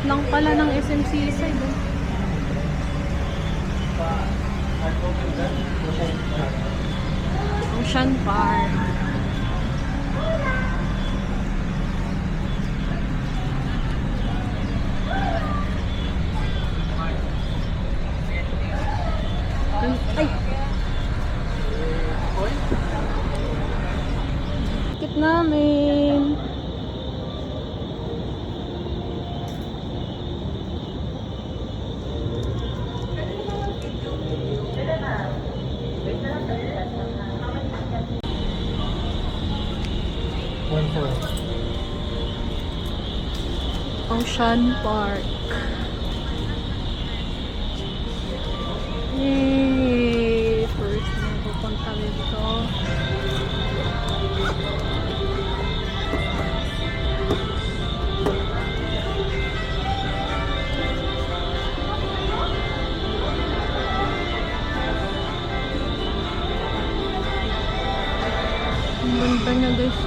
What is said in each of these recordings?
lang pala ng SMC side. Ocean Park. Ay! Ticket namin. Ocean Park. Yay! First na pupunta dito. Ang ganda niya guys.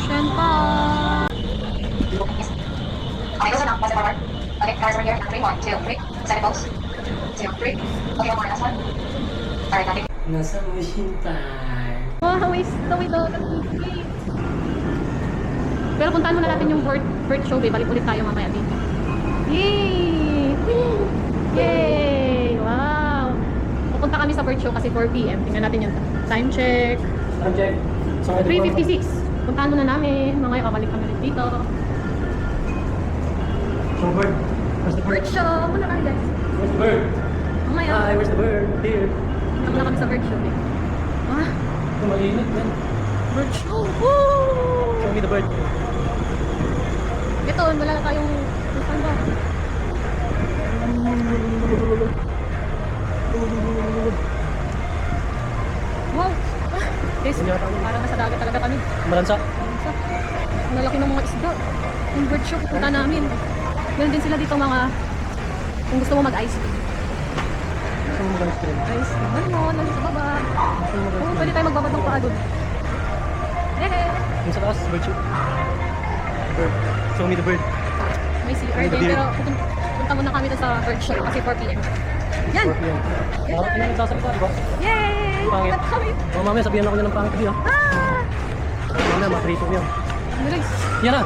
Ocean Park. Okay, listen up. What's the forward? Okay, cars over here. 3, 1, 2, 3. Second pose. 2, 3. Okay, one more. Last one. Alright, nothing. Nasa Ocean Park. Wow, wait daw. Pero puntahan muna natin yung bird show, babe. Balik ulit tayo mamaya dito. Yay! Yay! Wow! Pupunta kami sa bird show kasi 4 PM. Tingnan natin yung time check. Time check. 3:56. Puntahan muna namin. Mamaya babalik kami ulit dito. So bird. Where's the bird? Bird show! Muna kami guys. Where's the bird? Mamaya. Hi, where's the bird? Here. Punta muna kami sa bird show, babe. Ah! Ito mainit, man. Bird show! Woo! Show me the bird. Ito, wala na tayong saan ba? Wow! Guys, parang nasa dagat talaga kami. Malansa. Ang lalaki ng mga isda. Yung bird show, pupunta namin. Meron din sila dito mga, kung gusto mo mag-ice cream. Gusto mo mag-ice cream? Ice cream. Ano mo, nandito sa baba. Oo, pwede tayo magbabad ng paa doon. Hehe! Yung sa taas, bird show. Bird. Show me the bird. May CR din, pero punta muna kami doon sa bird show kasi 4 PM. Yan! 4 p.m. Parang ano yung nagsasalita, di ba? Yay! Pangit. Pupunta kami! O mamaya sabihan ako niya ng pangit ko yan. Ah! Mamaya matrito ko yan. Ano guys? Yan na!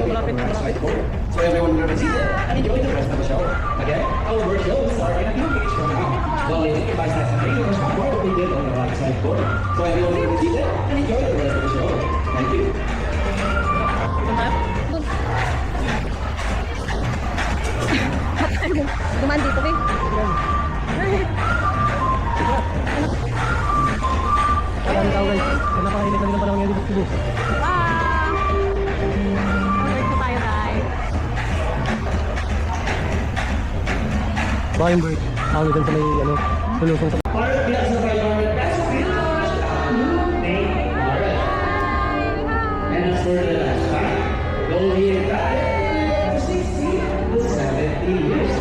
Malapit, malapit. So everyone remember seated and enjoy the rest of the show. Again, our work show will start in a few minutes from now. While waiting, you guys have some radio more what we did on the right side corner. So everyone remember seated and enjoy the rest of the show. Thank you. Dumaan dito, babe. Parang tao guys. Kaya napakainit na rin ang panahon ngayon dito. Wow! Order ko tayo, guys. Baka yung bird. Tawag dyan sa may ano, lulusong sa... And as for the last time, go here back 60 to 70 years.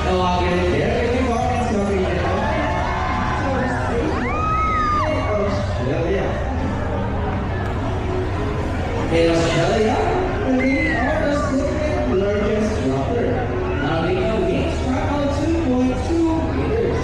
Now I'll get it there. Can you walk us over here? Australia. In Australia, we are the second largest water. Now they can reach about 2.2 meters.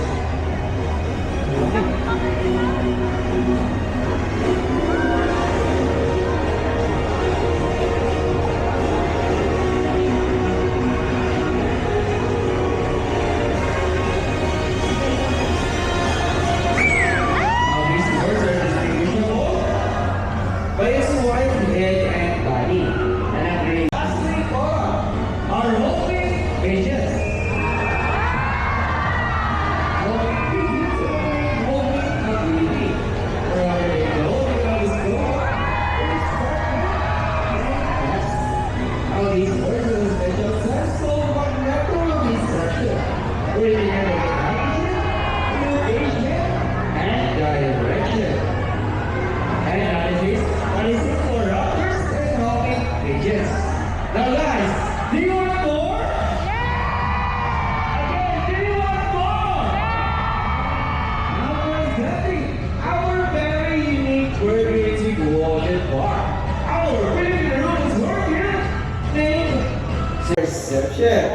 Chef.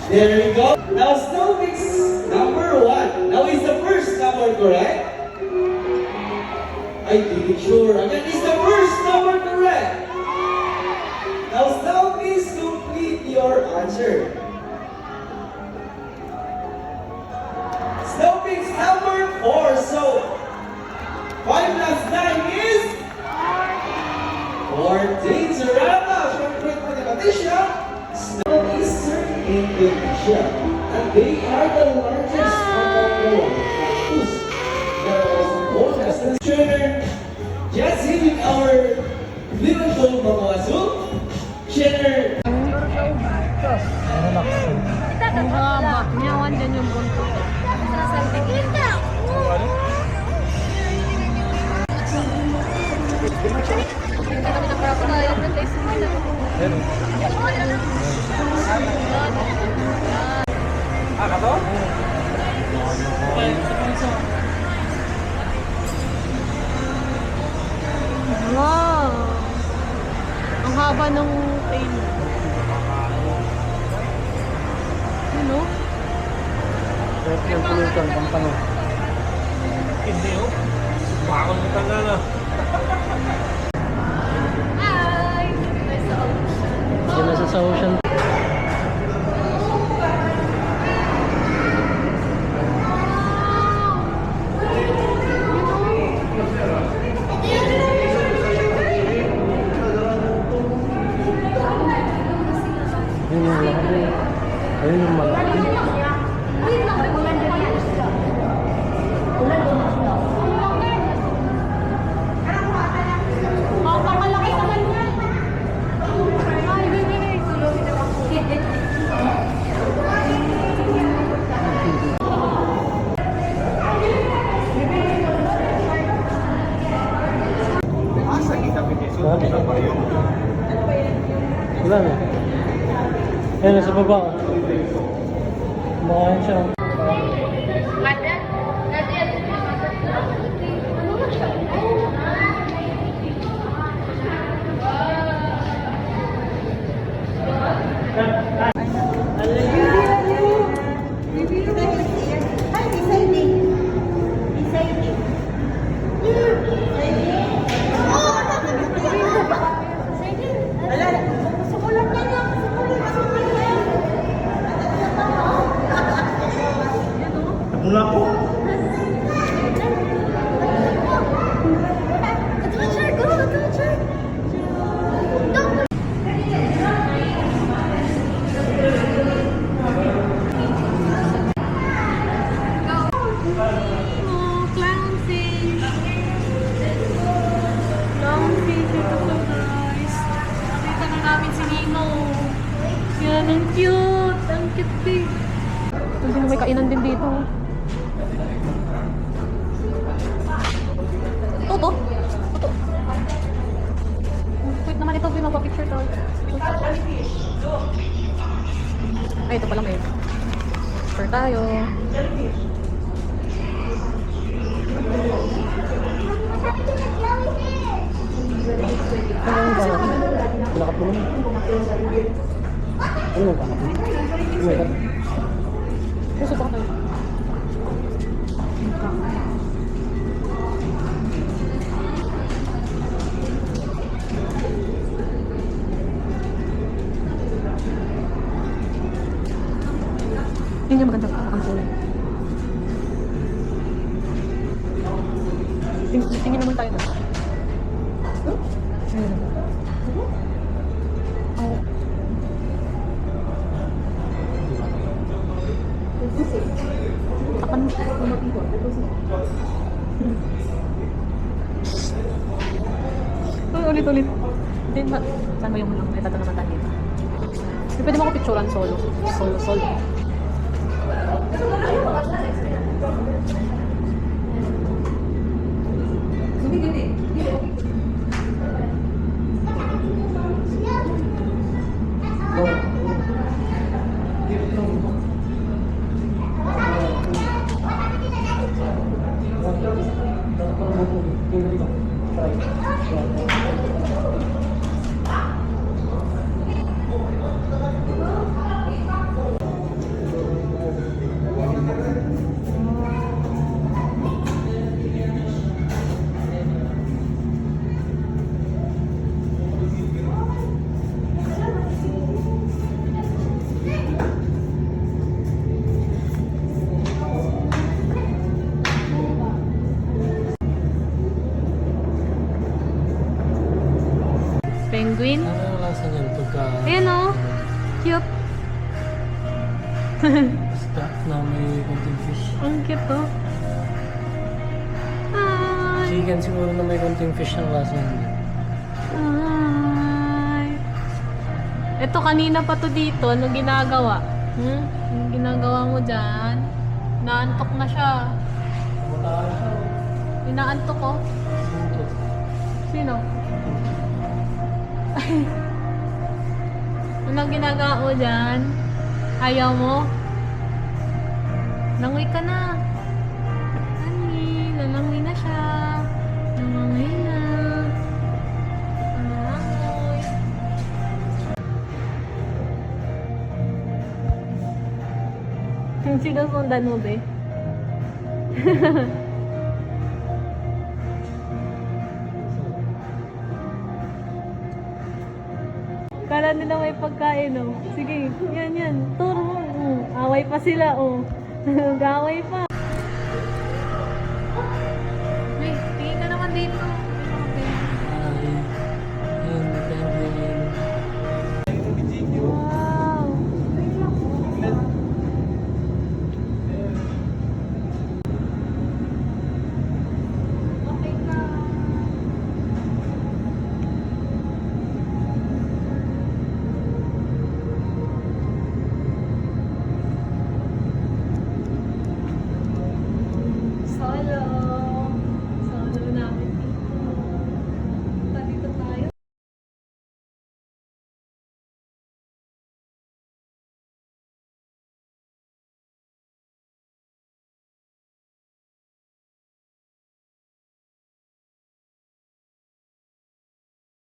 There we go. Now snow mix number 1. Now is the first number correct? I think sure. Again, is the first number correct? Now snow please complete your answer. Snow mix number 4. So 5 plus 9 is 14. Sarama, syempre mathematician. Snow Eastern Indonesia. And they are the largest of the world. Who's the oldest trainer? Just giving our little gold Mamawasu. Trainer. Ang haba. Niyawan din yung buntot. Hindi kami naparapala yung replacement na. Wow! Ang haba ng tail. You know? Yung pulutan, pampano. Hindi oh. Bakon mo tanda na. Hi! Diyan na sa ocean. Yun yung lahat eh. Ayun yung malaki. Wala na. Ayun, nasa baba. Kumakain siya. Mula po. Clownfish. Clownfish ito po guys. Nakita na namin si Nino. Yan, ang cute. Ang cute din. Hindi na may kainan din dito. Toto. Toto. Wait naman ito, pinapapicture to. Ay, ito pala may. Picture tayo. Ano ba? Nakapulong. Ano ba? Ano ba? Puso pa tayo. Yun yung maganda ang kulay. Tingin naman tayo na. Ayun. Oh. Takan ulit. Then, saan mo yung mulong? Ito naman tayo dito. Pwede mo ako picturean solo. Solo. penguin? Ano yung lasa niyan pagka... Ayan o. Cute. Basta na may konting fish. Ang cute oh. Hi. Chicken siguro na may konting fish ang lasa niya. Hi. Ito kanina pa to dito. Ano ginagawa? Ano ginagawa mo dyan? Naantok na siya. Wala siya. Inaantok ko. Suntok. Sino? Anong ginagawa mo dyan? Ayaw mo? Langoy ka na. Ani, lalangoy na siya. Lalangoy na. Lalangoy. Sinusundan mo, be? Kala nila may pagkain, oh. Sige, yan. Turo mo. Away pa sila, oh. Gaway pa.